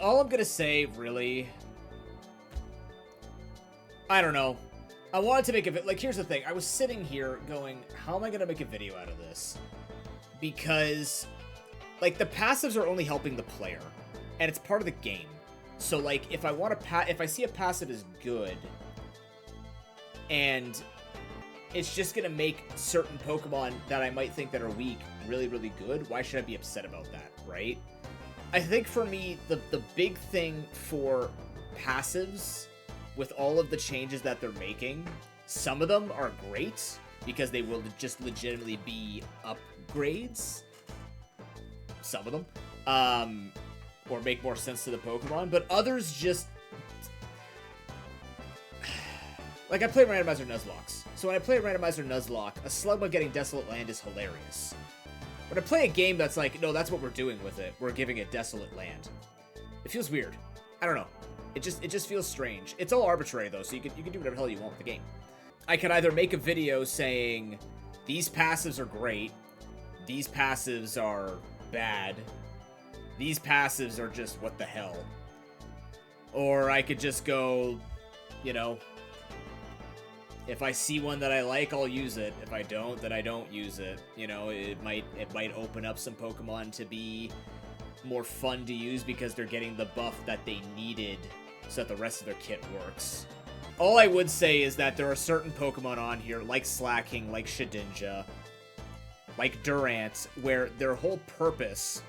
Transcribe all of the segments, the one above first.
All I'm gonna say, really, I don't know. I wanted to make a like. Here's the thing. I was sitting here going, how am I gonna make a video out of this? Because, like, the passives are only helping the player, and it's part of the game. So, like, if I want to if I see a passive is good, and it's just gonna make certain Pokemon that I might think that are weak really, really good, why should I be upset about that, right? I think for me, the big thing for passives, with all of the changes that they're making, some of them are great, because they will just legitimately be upgrades. Some of them. Or make more sense to the Pokemon, but others just... Like, I play Randomizer Nuzlocke. So when I play Randomizer Nuzlocke, a Slugma getting Desolate Land is hilarious. When I play a game that's like, no, that's what we're doing with it. We're giving it Desolate Land. It feels weird. I don't know. It just feels strange. It's all arbitrary, though, so you can do whatever the hell you want with the game. I can either make a video saying, these passives are great, these passives are bad, these passives are just what the hell. Or I could just go, you know, if I see one that I like, I'll use it. If I don't, then I don't use it. You know, it might open up some Pokemon to be more fun to use because they're getting the buff that they needed so that the rest of their kit works. All I would say is that there are certain Pokemon on here, like Slacking, like Shedinja, like Durant, where their whole purpose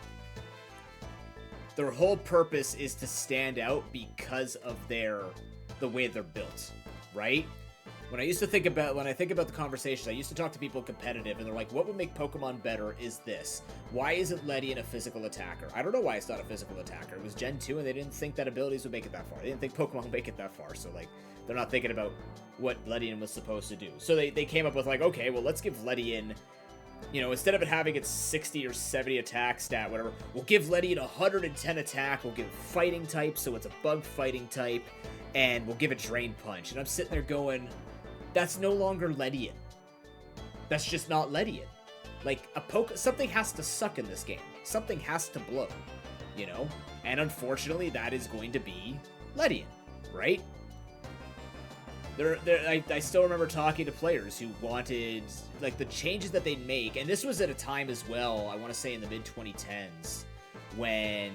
is to stand out because of the way they're built, right? When I think about the conversations, I used to talk to people competitive, and they're like, what would make Pokemon better is this. Why isn't Ledian a physical attacker? I don't know why it's not a physical attacker. It was Gen 2, and they didn't think that abilities would make it that far. They didn't think Pokemon would make it that far, so, like, they're not thinking about what Ledian was supposed to do. So they came up with, like, okay, well, let's give Ledian, you know, instead of it having its 60 or 70 attack stat, whatever, we'll give Ledian 110 attack, we'll give it fighting type, so it's a bug fighting type, and we'll give it Drain Punch. And I'm sitting there going... That's no longer Ledian. That's just not Ledian. Like, something has to suck in this game. Something has to blow, you know? And unfortunately, that is going to be Ledian, right? I still remember talking to players who wanted, like, the changes that they make, and this was at a time as well, I want to say in the mid-2010s, when...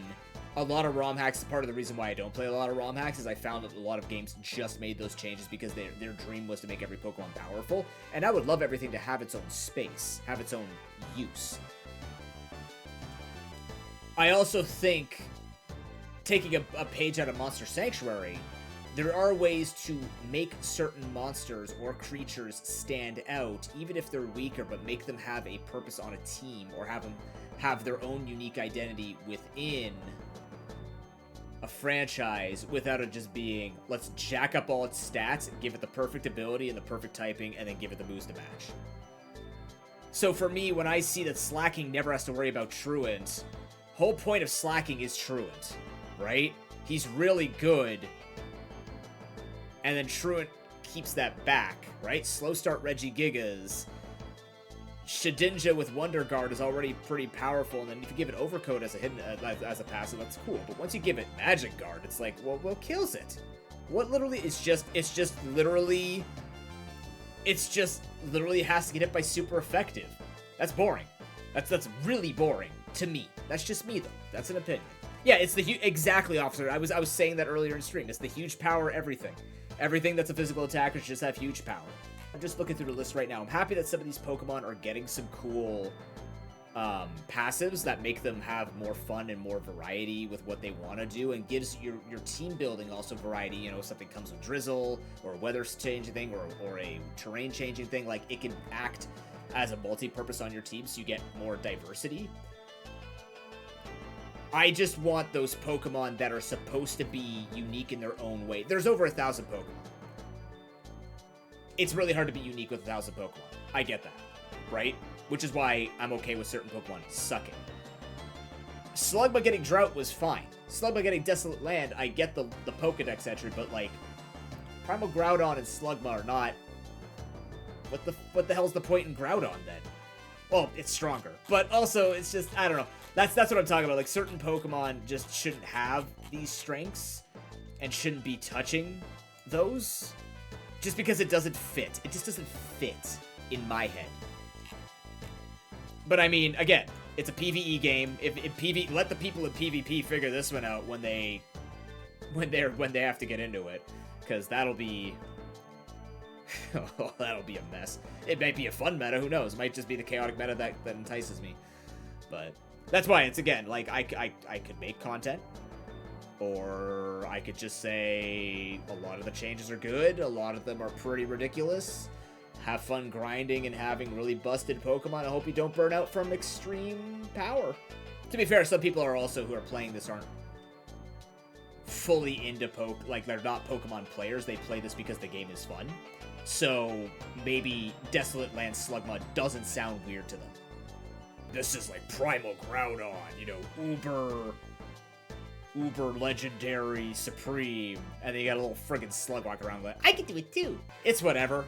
A lot of ROM hacks, part of the reason why I don't play a lot of ROM hacks is I found that a lot of games just made those changes because their dream was to make every Pokemon powerful, and I would love everything to have its own space, have its own use. I also think, taking a page out of Monster Sanctuary, there are ways to make certain monsters or creatures stand out, even if they're weaker, but make them have a purpose on a team, or have them have their own unique identity within a franchise without it just being, let's jack up all its stats, give it the perfect ability and the perfect typing, and then give it the moves to match. So for me, when I see that Slacking never has to worry about Truant, whole point of Slacking is Truant, right? He's really good, and then Truant keeps that back, right? Slow start Regigigas. Shedinja with Wonder Guard is already pretty powerful, and then if you give it Overcoat as a hidden as a passive, that's cool. But once you give it Magic Guard, it's like, well, what kills it? What literally? It's just literally has to get hit by super effective. That's boring. That's really boring to me. That's just me though. That's an opinion. Yeah, it's the exactly officer. I was saying that earlier in stream. It's the huge power everything. Everything that's a physical attacker should just have huge power. I'm just looking through the list right now. I'm happy that some of these Pokemon are getting some cool passives that make them have more fun and more variety with what they want to do, and gives your team building also variety. You know, something comes with Drizzle, or a weather changing thing, or a terrain changing thing. Like, it can act as a multi-purpose on your team, so you get more diversity. I just want those Pokemon that are supposed to be unique in their own way. There's over 1,000 Pokemon. It's really hard to be unique with 1,000 Pokemon. I get that, right? Which is why I'm okay with certain Pokemon sucking. Slugma getting Drought was fine. Slugma getting Desolate Land, I get the Pokedex entry, but, like, Primal Groudon and Slugma are not... What the hell's the point in Groudon, then? Well, it's stronger. But also, it's just, I don't know. That's what I'm talking about. Like, certain Pokemon just shouldn't have these strengths and shouldn't be touching those just because it doesn't fit. It just doesn't fit in my head. But I mean, again, it's a PvE game. If let the people in PvP figure this one out when they have to get into it, because that'll be that'll be a mess. It might be a fun meta, who knows? It might just be the chaotic meta that entices me. But that's why it's, again, like, I could make content, or I could just say a lot of the changes are good, a lot of them are pretty ridiculous. Have fun grinding and having really busted Pokemon. I hope you don't burn out from extreme power. To be fair, some people who are playing this aren't fully into like, they're not Pokemon players. They play this because the game is fun. So maybe Desolate Land Slugma doesn't sound weird to them. This is like Primal Groudon, you know, uber legendary supreme, and then you got a little friggin' slug walk around like, I can do it too. It's whatever.